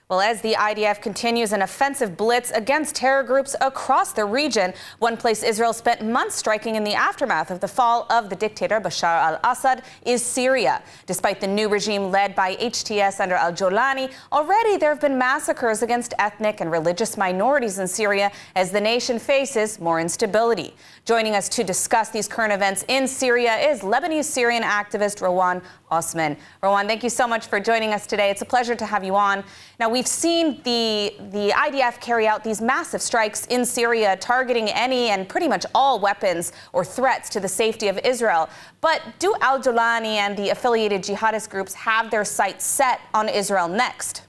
Well, as the IDF continues an offensive blitz against terror groups across the region, one place Israel spent months striking in the aftermath of the fall of the dictator Bashar al-Assad is Syria. Despite the new regime led by HTS under al-Jolani, already there have been massacres against ethnic and religious minorities in Syria as the nation faces more instability. Joining us to discuss these current events in Syria is Lebanese-Syrian activist Rawan Osman. Rawan, thank you so much for joining us today. It's a pleasure to have you on. Now, we've seen the IDF carry out these massive strikes in Syria, targeting any and pretty much all weapons or threats to the safety of Israel. But do al-Jolani and the affiliated jihadist groups have their sights set on Israel next?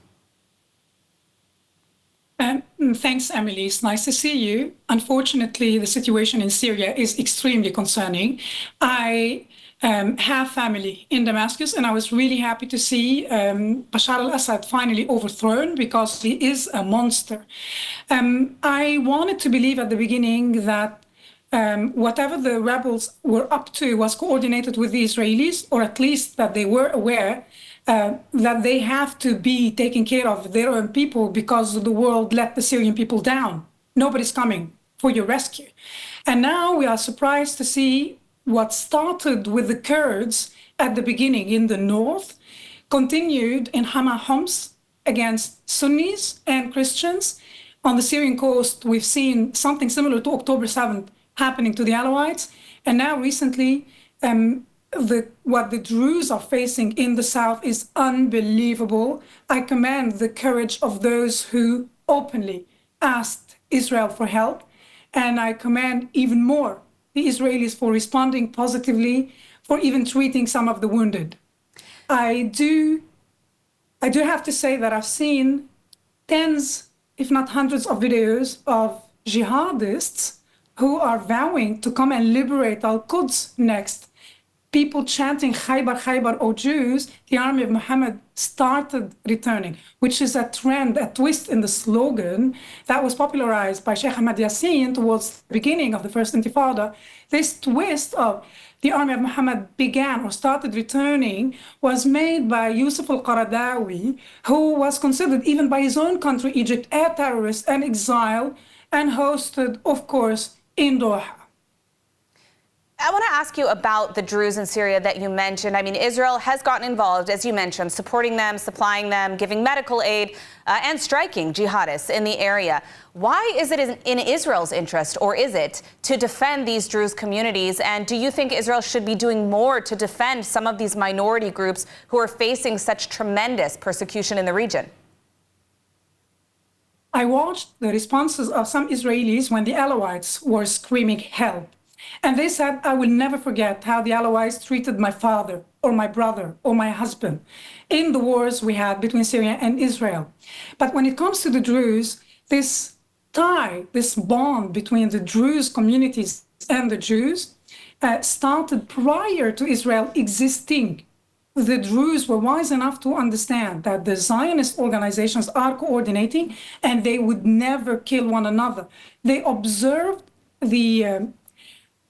Thanks, Emily. It's nice to see you. Unfortunately, the situation in Syria is extremely concerning. I have family in Damascus, and I was really happy to see Bashar al-Assad finally overthrown because he is a monster. I wanted to believe at the beginning that whatever the rebels were up to was coordinated with the Israelis, or at least that they were aware that they have to be taking care of their own people because the world let the Syrian people down. Nobody's coming for your rescue. And now we are surprised to see what started with the Kurds at the beginning in the north, continued in Hama Homs against Sunnis and Christians. On the Syrian coast, we've seen something similar to October 7th happening to the Alawites. And now recently, what the Druze are facing in the south is unbelievable. I commend the courage of those who openly asked Israel for help. And I commend even more the Israelis for responding positively, for even treating some of the wounded. I do have to say that I've seen tens, if not hundreds of videos of jihadists who are vowing to come and liberate Al-Quds next. People chanting Khaybar, Khaybar, O Jews, the army of Muhammad started returning, which is a trend, a twist in the slogan that was popularized by Sheikh Ahmad Yassin towards the beginning of the first Intifada. This twist of the army of Muhammad began or started returning was made by Yusuf al-Qaradawi, who was considered even by his own country, Egypt, a terrorist and exile, and hosted, of course, in Doha. I want to ask you about the Druze in Syria that you mentioned. I mean, Israel has gotten involved, as you mentioned, supporting them, supplying them, giving medical aid, and striking jihadists in the area. Why is it in Israel's interest, or is it, to defend these Druze communities? And do you think Israel should be doing more to defend some of these minority groups who are facing such tremendous persecution in the region? I watched the responses of some Israelis when the Alawites were screaming help. And they said, I will never forget how the Alawites treated my father or my brother or my husband in the wars we had between Syria and Israel. But when it comes to the Druze, this tie, this bond between the Druze communities and the Jews started prior to Israel existing. The Druze were wise enough to understand that the Zionist organizations are coordinating and they would never kill one another. They observed the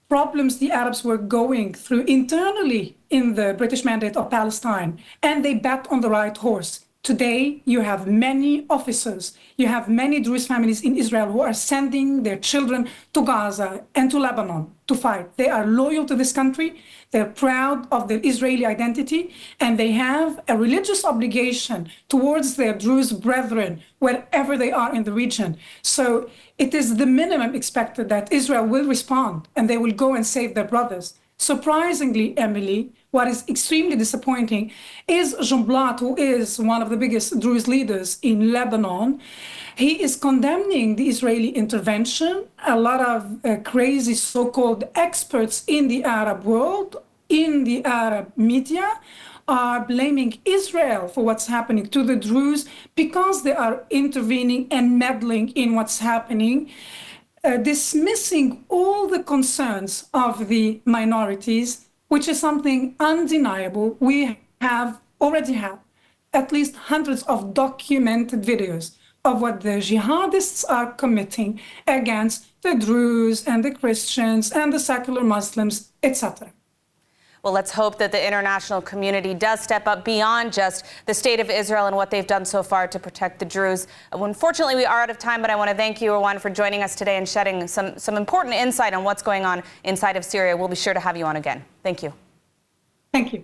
problems the Arabs were going through internally in the British Mandate of Palestine, and they bet on the right horse. Today, you have many officers, you have many Druze families in Israel who are sending their children to Gaza and to Lebanon to fight. They are loyal to this country, they're proud of their Israeli identity, and they have a religious obligation towards their Druze brethren wherever they are in the region. So it is the minimum expected that Israel will respond and they will go and save their brothers. Surprisingly, Emily, what is extremely disappointing is Jumblat, who is one of the biggest Druze leaders in Lebanon. He is condemning the Israeli intervention. A lot of crazy so-called experts in the Arab world, in the Arab media, are blaming Israel for what's happening to the Druze because they are intervening and meddling in what's happening. Dismissing all the concerns of the minorities, which is something undeniable. We already have at least hundreds of documented videos of what the jihadists are committing against the Druze and the Christians and the secular Muslims, etc. Well, let's hope that the international community does step up beyond just the state of Israel and what they've done so far to protect the Druze. Unfortunately, we are out of time, but I want to thank you, Rawan, for joining us today and shedding some important insight on what's going on inside of Syria. We'll be sure to have you on again. Thank you. Thank you.